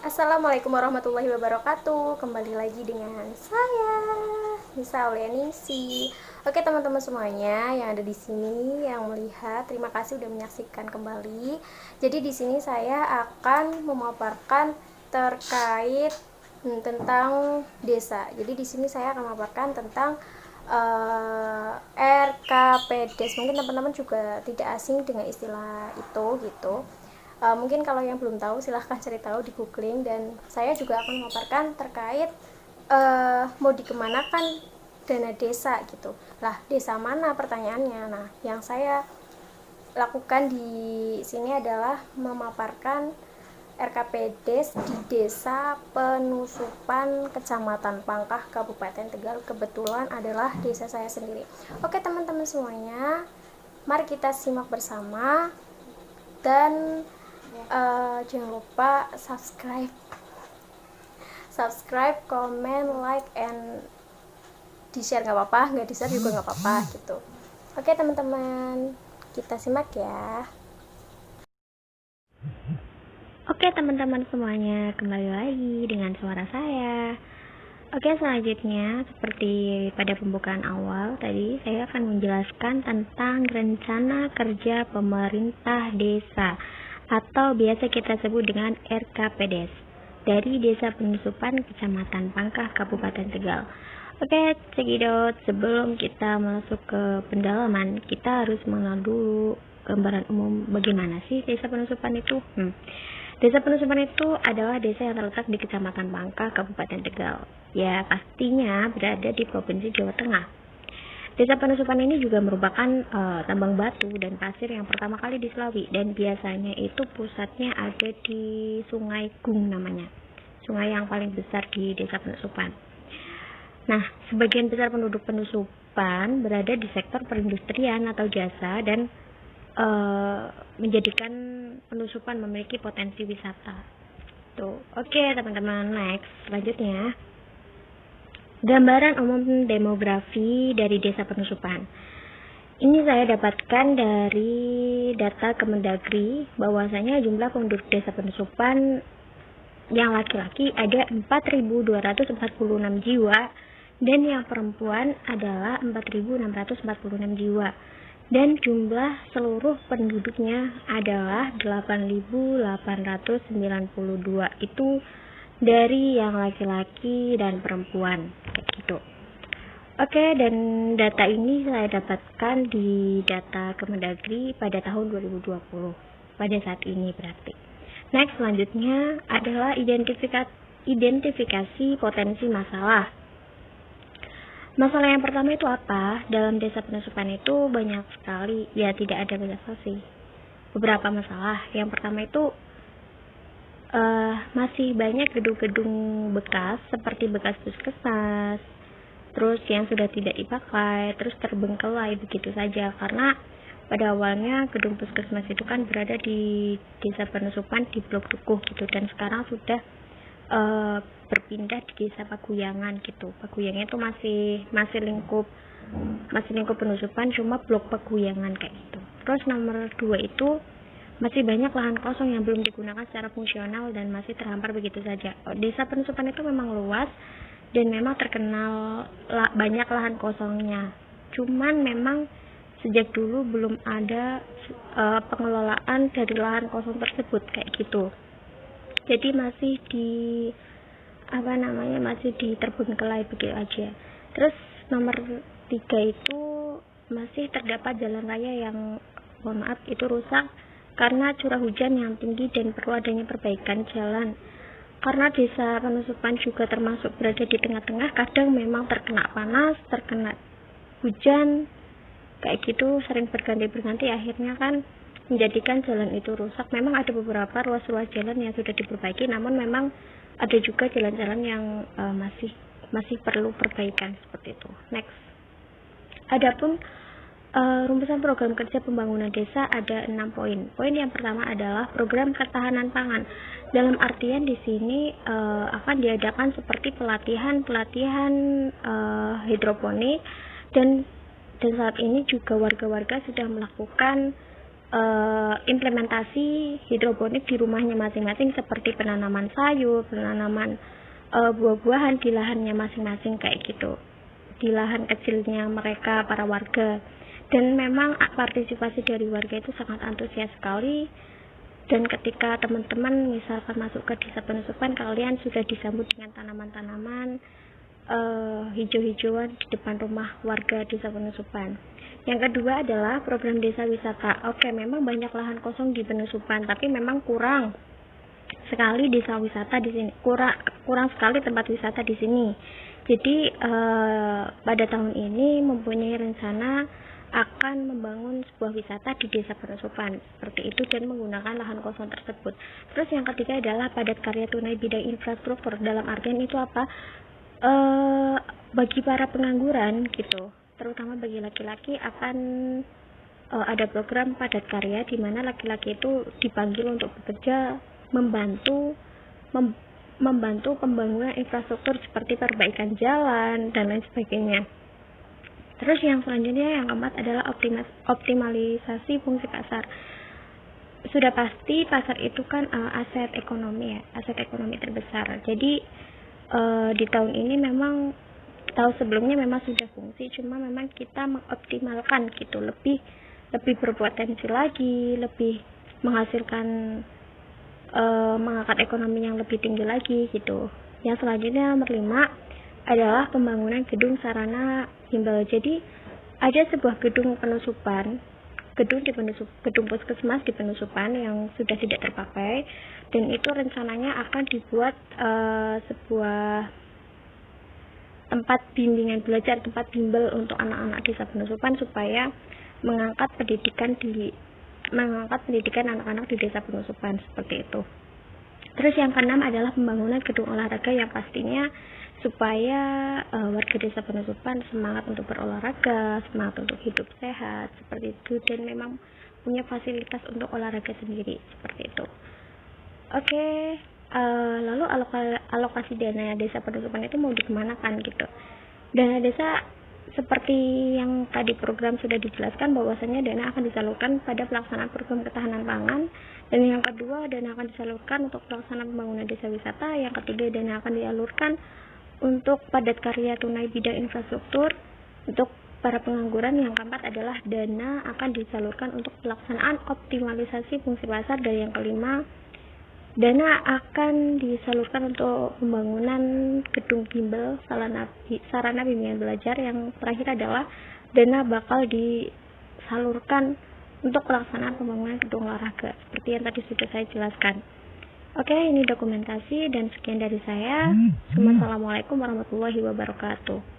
Assalamualaikum warahmatullahi wabarakatuh. Kembali lagi dengan saya, Nisa Aulianisi. Oke teman-teman semuanya yang ada di sini yang melihat, terima kasih udah menyaksikan kembali. Jadi di sini saya akan memaparkan terkait tentang desa. Jadi di sini saya akan memaparkan tentang RKPDes. Mungkin teman-teman juga tidak asing dengan istilah itu gitu. Mungkin kalau yang belum tahu silahkan cari tahu di googling, dan saya juga akan memaparkan terkait mau dikemanakan dana desa gitu. Lah, desa mana pertanyaannya? Nah, yang saya lakukan di sini adalah memaparkan RKPDes di Desa Penusupan Kecamatan Pangkah Kabupaten Tegal. Kebetulan adalah desa saya sendiri. Oke teman-teman semuanya, mari kita simak bersama, dan jangan lupa subscribe, comment, like, and di share nggak apa-apa, nggak di share juga nggak apa-apa gitu. Oke teman-teman, kita simak ya. Oke teman-teman semuanya, kembali lagi dengan suara saya. Oke, selanjutnya seperti pada pembukaan awal tadi, saya akan menjelaskan tentang rencana kerja pemerintah desa atau biasa kita sebut dengan RKPDes dari Desa Penusupan Kecamatan Pangkah Kabupaten Tegal. Oke, cekidot, sebelum kita masuk ke pendalaman, kita harus mengenal dulu gambaran umum bagaimana sih Desa Penusupan itu. Desa Penusupan itu adalah desa yang terletak di Kecamatan Pangkah, Kabupaten Tegal. Ya, pastinya berada di Provinsi Jawa Tengah. Desa Penusupan ini juga merupakan tambang batu dan pasir yang pertama kali di Selawi, dan biasanya itu pusatnya ada di Sungai Gung namanya. Sungai yang paling besar di Desa Penusupan. Nah, sebagian besar penduduk Penusupan berada di sektor perindustrian atau jasa dan menjadikan Penusupan memiliki potensi wisata. Tuh, oke teman-teman, next selanjutnya gambaran umum demografi dari Desa Penusupan. Ini saya dapatkan dari data Kemendagri bahwasanya jumlah penduduk Desa Penusupan yang laki-laki ada 4.246 jiwa dan yang perempuan adalah 4.646 jiwa. Dan jumlah seluruh penduduknya adalah 8.892. Itu dari yang laki-laki dan perempuan kayak gitu. Oke, dan data ini saya dapatkan di data Kemendagri pada tahun 2020. Pada saat ini berarti. Next, selanjutnya adalah identifikasi potensi masalah. Masalah yang pertama itu apa? Dalam Desa Penusupan itu banyak sekali, ya tidak ada banyak sih. Beberapa masalah. Yang pertama itu masih banyak gedung-gedung bekas seperti bekas puskesmas, terus yang sudah tidak dipakai, terus terbengkelai begitu saja. Karena pada awalnya gedung puskesmas itu kan berada di Desa Penusupan di Blok Dukuh gitu, dan sekarang sudah berpindah di Desa Paguyangan gitu. Paguyangan itu masih lingkup Penusupan, cuma blok Paguyangan kayak gitu. Terus nomor 2 itu masih banyak lahan kosong yang belum digunakan secara fungsional dan masih terhampar begitu saja. Desa Penusupan itu memang luas dan memang terkenal banyak lahan kosongnya. Cuman memang sejak dulu belum ada pengelolaan dari lahan kosong tersebut kayak gitu. Jadi masih terbengkelai begitu aja. Terus nomor 3 itu masih terdapat jalan raya yang itu rusak karena curah hujan yang tinggi dan perlu adanya perbaikan jalan. Karena Desa Penusupan juga termasuk berada di tengah-tengah, kadang memang terkena panas, terkena hujan kayak gitu, sering berganti-berganti, akhirnya kan menjadikan jalan itu rusak. Memang ada beberapa ruas-ruas jalan yang sudah diperbaiki, namun memang ada juga jalan-jalan yang masih perlu perbaikan seperti itu. Next, adapun rumusan program kerja pembangunan desa ada 6 poin. Poin yang pertama adalah program ketahanan pangan. Dalam artian di sini akan diadakan seperti pelatihan hidroponik, dan saat ini juga warga-warga sudah melakukan implementasi hidroponik di rumahnya masing-masing, seperti penanaman sayur, penanaman buah-buahan di lahannya masing-masing kayak gitu, di lahan kecilnya mereka para warga. Dan memang partisipasi dari warga itu sangat antusias sekali. Dan ketika teman-teman misalkan masuk ke desa penusupan, kalian sudah disambut dengan tanaman-tanaman hijau-hijauan di depan rumah warga desa penusupan. Yang kedua adalah program desa wisata. Oke, memang banyak lahan kosong di penusupan, tapi memang kurang sekali desa wisata di sini, kurang sekali tempat wisata di sini. Jadi pada tahun ini mempunyai rencana akan membangun sebuah wisata di desa penusupan seperti itu dan menggunakan lahan kosong tersebut. Terus yang ketiga adalah padat karya tunai bidang infrastruktur. Dalam artian itu apa? Bagi para pengangguran gitu, terutama bagi laki-laki, akan ada program padat karya di mana laki-laki itu dipanggil untuk bekerja membantu pembangunan infrastruktur seperti perbaikan jalan dan lain sebagainya. Terus yang selanjutnya, yang keempat adalah optimalisasi fungsi pasar. Sudah pasti pasar itu kan aset ekonomi ya, aset ekonomi terbesar. Jadi di tahun ini memang, tahun sebelumnya memang sudah fungsi, cuma memang kita mengoptimalkan gitu, lebih berpotensi lagi, lebih menghasilkan, mengangkat ekonomi yang lebih tinggi lagi gitu. Yang selanjutnya nomor 5 adalah pembangunan gedung sarana bimbel. Jadi ada sebuah gedung penusupan, gedung puskesmas di penusupan yang sudah tidak terpakai, dan itu rencananya akan dibuat sebuah tempat bimbingan belajar, tempat bimbel untuk anak-anak desa penusupan supaya mengangkat pendidikan anak-anak di desa penusupan seperti itu. Terus yang keenam adalah pembangunan gedung olahraga yang pastinya supaya warga desa penusupan semangat untuk berolahraga, semangat untuk hidup sehat seperti itu, dan memang punya fasilitas untuk olahraga sendiri seperti itu. Oke, lalu alokasi dana desa penusupan itu mau dikemanakan gitu. Dana desa seperti yang tadi program sudah dijelaskan bahwasanya dana akan disalurkan pada pelaksanaan program ketahanan pangan, dan yang kedua dana akan disalurkan untuk pelaksanaan pembangunan desa wisata, yang ketiga dana akan dialurkan untuk padat karya tunai bidang infrastruktur untuk para pengangguran, yang keempat adalah dana akan disalurkan untuk pelaksanaan optimalisasi fungsi pasar, dan yang kelima dana akan disalurkan untuk pembangunan gedung bimbel sarana bimbingan belajar, yang terakhir adalah dana bakal disalurkan untuk pelaksanaan pembangunan gedung olahraga seperti yang tadi sudah saya jelaskan. Oke, ini dokumentasi dan sekian dari saya. Assalamualaikum warahmatullahi wabarakatuh.